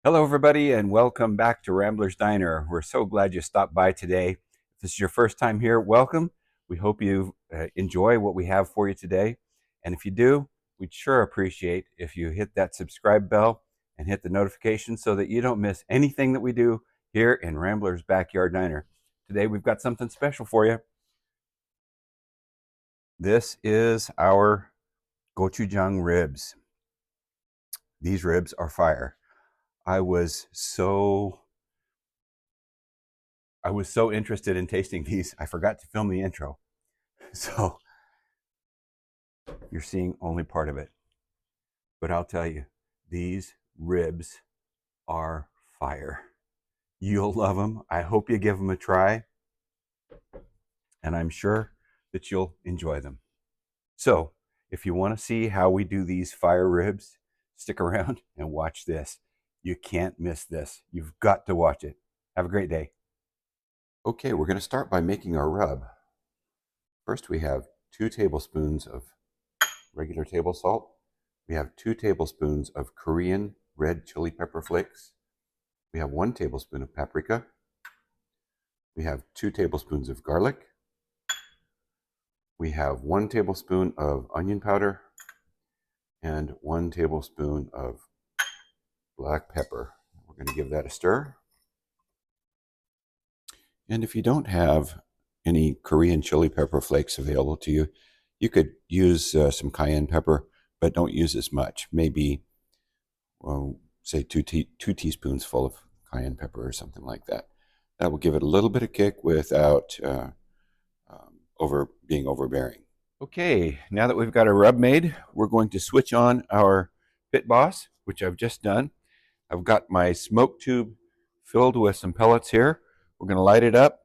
Hello, everybody, and welcome back to Rambler's Diner. We're so glad you stopped by today. If this is your first time here, welcome. We hope you enjoy what we have for you today. And if you do, we'd sure appreciate if you hit that subscribe bell and hit the notification so that you don't miss anything that we do here in Rambler's Backyard Diner. Today, we've got something special for you. This is our gochujang ribs. These ribs are fire. I was so interested in tasting these. I forgot to film the intro. So you're seeing only part of it. But I'll tell you, these ribs are fire. You'll love them. I hope you give them a try. And I'm sure that you'll enjoy them. So if you want to see how we do these fire ribs, stick around and watch this. You can't miss this. You've got to watch it. Have a great day. Okay, we're going to start by making our rub. First, we have 2 tablespoons of regular table salt. We have 2 tablespoons of Korean red chili pepper flakes. We have 1 tablespoon of paprika. We have 2 tablespoons of garlic. We have 1 tablespoon of onion powder and 1 tablespoon of black pepper. We're going to give that a stir. And if you don't have any Korean chili pepper flakes available to you, you could use some cayenne pepper, but don't use as much. Maybe, well, say 2 teaspoons full of cayenne pepper or something like that. That will give it a little bit of kick without being overbearing. Okay, now that we've got our rub made, we're going to switch on our pit boss, which I've just done. I've got my smoke tube filled with some pellets here. We're going to light it up.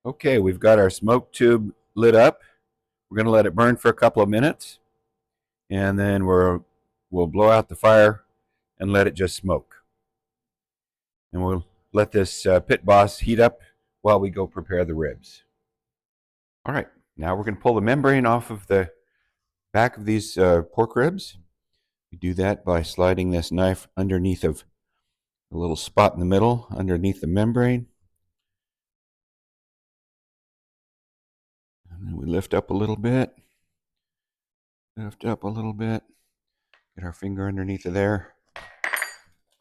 Okay, we've got our smoke tube lit up. We're going to let it burn for a couple of minutes, and then we'll blow out the fire and let it just smoke. And we'll let this pit boss heat up while we go prepare the ribs. All right, now we're going to pull the membrane off of the back of these pork ribs. We do that by sliding this knife underneath of a little spot in the middle underneath the membrane. And then we lift up a little bit. Lift up a little bit. Get our finger underneath of there.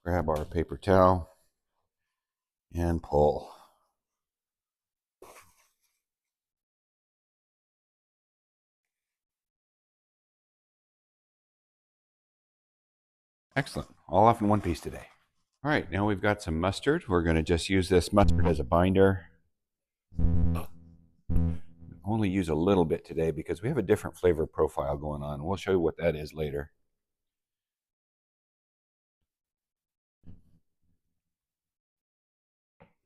Grab our paper towel and pull. Excellent. All off in one piece today. All right, now we've got some mustard. We're going to just use this mustard as a binder. Only use a little bit today because we have a different flavor profile going on. We'll show you what that is later.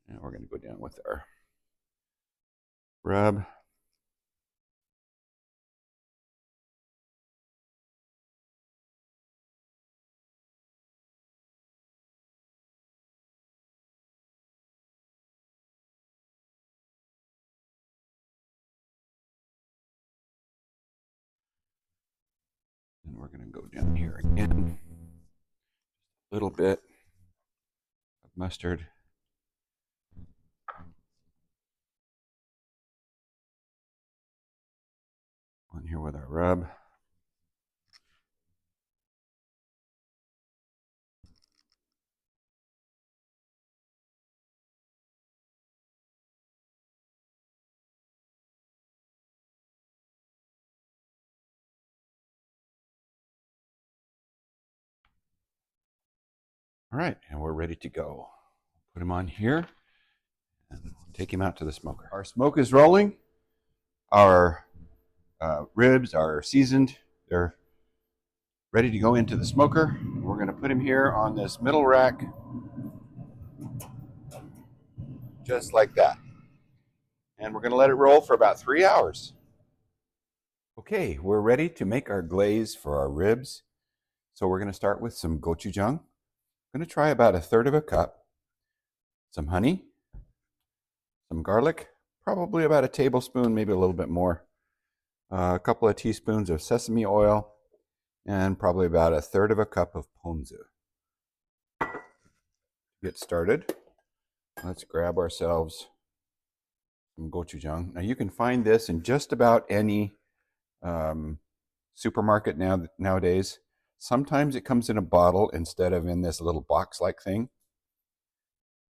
And we're going to go down with our rub. And we're going to go down here again. A little bit of mustard. On here with our rub. All right, and we're ready to go. Put him on here and take him out to the smoker. Our smoke is rolling. Our ribs are seasoned. They're ready to go into the smoker. We're going to put him here on this middle rack, just like that. And we're going to let it roll for about 3 hours. Okay, we're ready to make our glaze for our ribs. So we're going to start with some gochujang. I'm going to try about 1/3 of a cup. Some honey, some garlic, probably about a tablespoon, maybe a little bit more. a couple of teaspoons of sesame oil, and probably about 1/3 of a cup of ponzu. Get started. Let's grab ourselves some gochujang. Now you can find this in just about any supermarket nowadays. Sometimes it comes in a bottle instead of in this little box-like thing,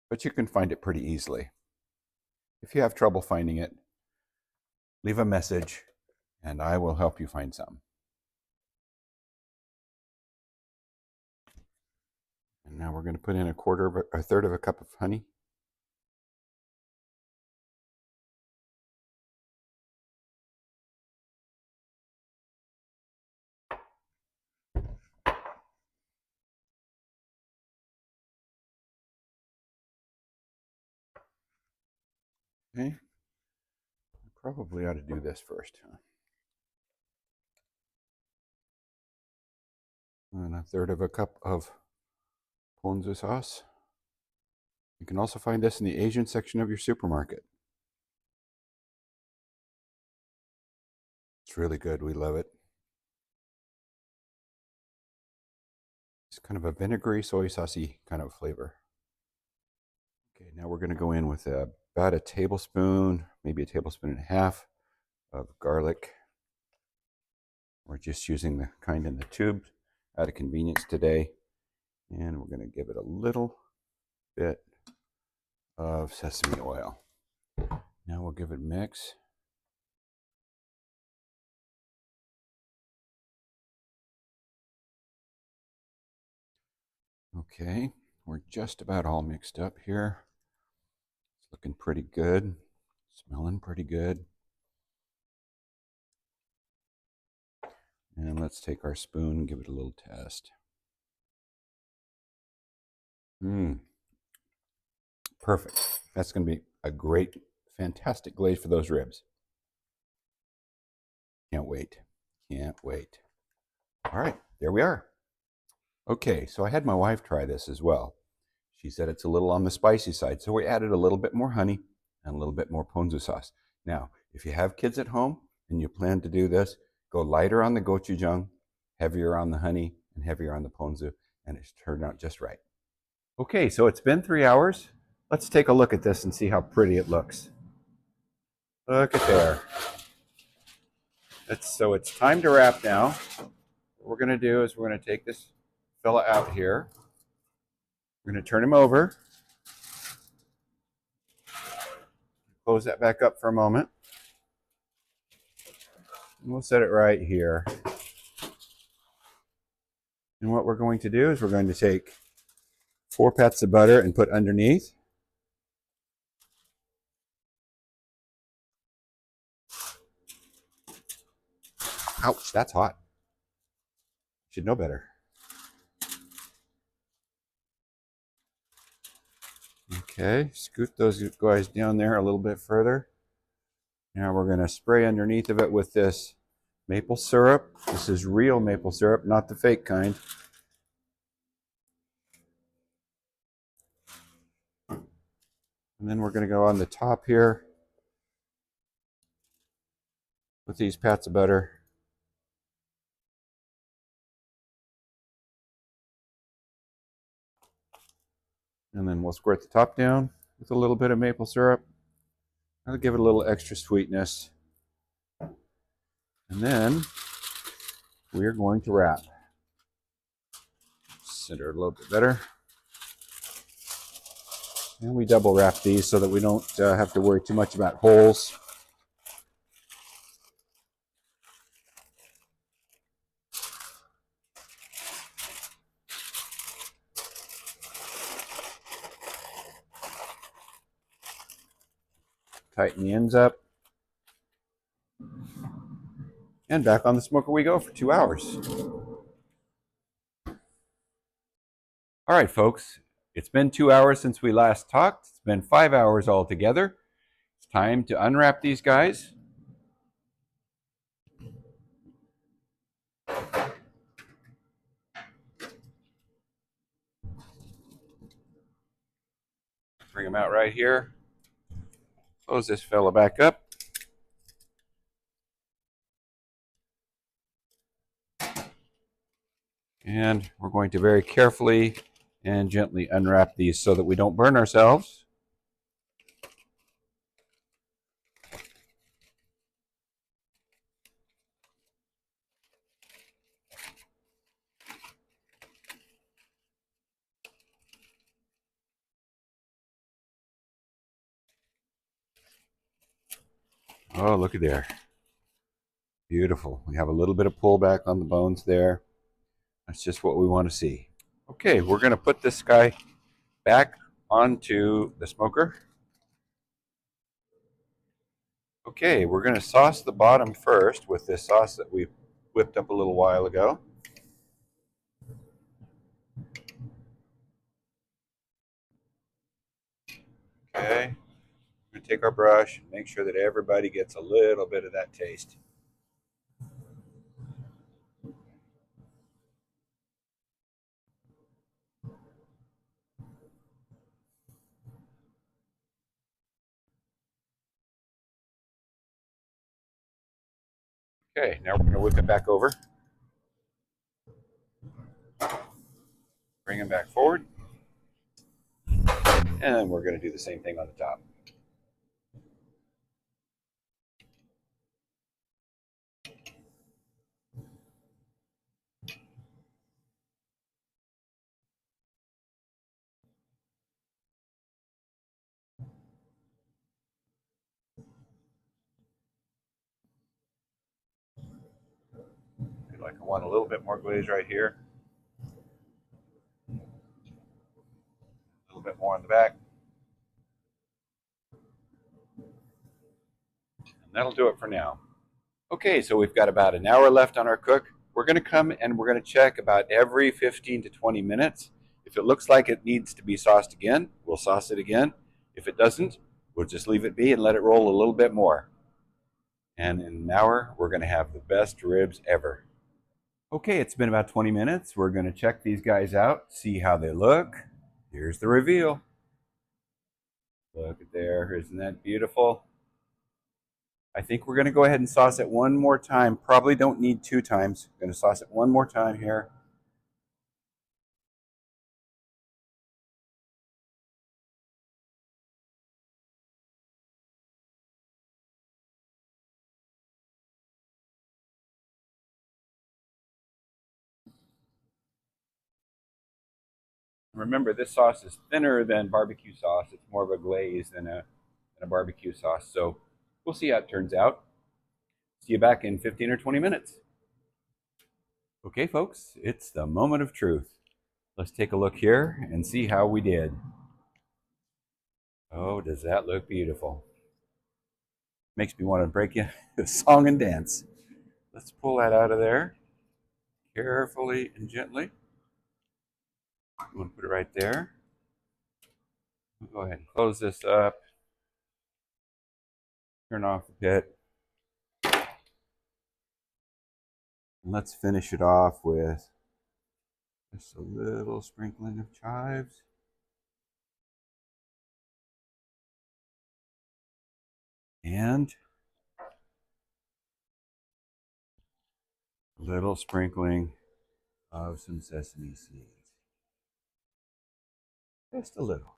but you can find it pretty easily. If you have trouble finding it, leave a message and I will help you find some. And now we're going to put in 1/3 of a cup of honey. Okay, I probably ought to do this first, huh? And 1/3 of a cup of ponzu sauce. You can also find this in the Asian section of your supermarket. It's really good. We love it. It's kind of a vinegary, soy saucy kind of flavor. Okay, now we're going to go in with about a tablespoon, maybe a tablespoon and a half of garlic. We're just using the kind in the tube out of convenience today. And we're going to give it a little bit of sesame oil. Now we'll give it a mix. Okay, we're just about all mixed up here. It's looking pretty good, smelling pretty good. And let's take our spoon and give it a little test. Perfect. That's going to be a great, fantastic glaze for those ribs. Can't wait. Can't wait. All right, there we are. Okay, so I had my wife try this as well. She said it's a little on the spicy side, so we added a little bit more honey and a little bit more ponzu sauce. Now, if you have kids at home and you plan to do this, go lighter on the gochujang, heavier on the honey, and heavier on the ponzu, and it's turned out just right. Okay, so it's been 3 hours. Let's take a look at this and see how pretty it looks. Look at there. So it's time to wrap now. What we're going to do is we're going to take this fella out here. We're going to turn him over. Close that back up for a moment. And we'll set it right here. And what we're going to do is we're going to take 4 pats of butter and put underneath. Ouch, that's hot. Should know better. Okay, scoot those guys down there a little bit further. Now we're going to spray underneath of it with this maple syrup. This is real maple syrup, not the fake kind. And then we're going to go on the top here with these pats of butter. And then we'll squirt the top down with a little bit of maple syrup. That'll give it a little extra sweetness. And then we're going to wrap. Center it a little bit better. And we double wrap these so that we don't have to worry too much about holes. Tighten the ends up. And back on the smoker we go for 2 hours. All right, folks. It's been 2 hours since we last talked. It's been 5 hours altogether. It's time to unwrap these guys. Bring them out right here. Close this fella back up. And we're going to very carefully and gently unwrap these so that we don't burn ourselves. Oh, look at there. Beautiful. We have a little bit of pullback on the bones there. That's just what we want to see. Okay, we're going to put this guy back onto the smoker. Okay, we're going to sauce the bottom first with this sauce that we whipped up a little while ago. Okay, we're going to take our brush and make sure that everybody gets a little bit of that taste. Okay, now we're going to whip it back over. Bring him back forward. And then we're going to do the same thing on the top. I want a little bit more glaze right here. A little bit more on the back. And that'll do it for now. Okay, so we've got about an hour left on our cook. We're going to come and we're going to check about every 15 to 20 minutes. If it looks like it needs to be sauced again, we'll sauce it again. If it doesn't, we'll just leave it be and let it roll a little bit more. And in an hour, we're going to have the best ribs ever. Okay, it's been about 20 minutes. We're going to check these guys out, see how they look. Here's the reveal. Look at there. Isn't that beautiful? I think we're going to go ahead and sauce it one more time. Probably don't need 2 times. I'm going to sauce it one more time here. Remember, this sauce is thinner than barbecue sauce. It's more of a glaze than a barbecue sauce. So we'll see how it turns out. See you back in 15 or 20 minutes. Okay, folks, it's the moment of truth. Let's take a look here and see how we did. Oh, does that look beautiful? Makes me want to break into a song and dance. Let's pull that out of there carefully and gently. I'm going to put it right there. We'll go ahead and close this up. Turn off the pit. And let's finish it off with just a little sprinkling of chives. And a little sprinkling of some sesame seeds. Just a little,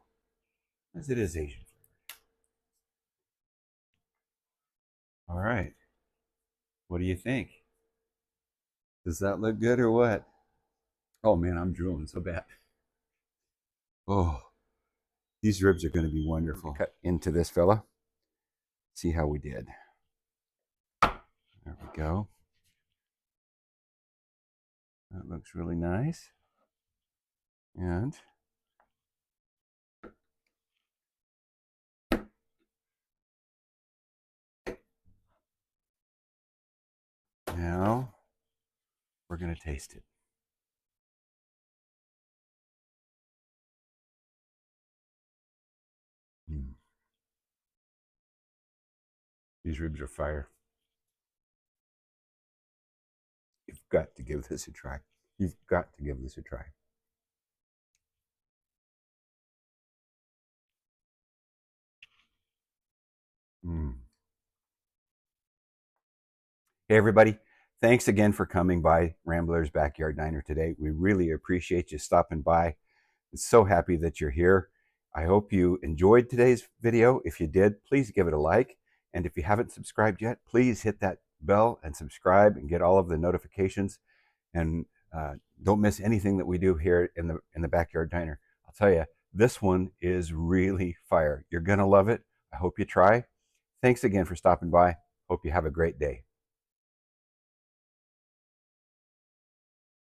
as it is Asian flavor. All right. What do you think? Does that look good or what? Oh man, I'm drooling so bad. Oh, these ribs are going to be wonderful. Cut into this fella. See how we did. There we go. That looks really nice. And now we're going to taste it. These ribs are fire. You've got to give this a try. You've got to give this a try. Hey, everybody. Thanks again for coming by Rambler's Backyard Diner today. We really appreciate you stopping by. I'm so happy that you're here. I hope you enjoyed today's video. If you did, please give it a like. And if you haven't subscribed yet, please hit that bell and subscribe and get all of the notifications. And don't miss anything that we do here in the Backyard Diner. I'll tell you, this one is really fire. You're gonna love it. I hope you try. Thanks again for stopping by. Hope you have a great day.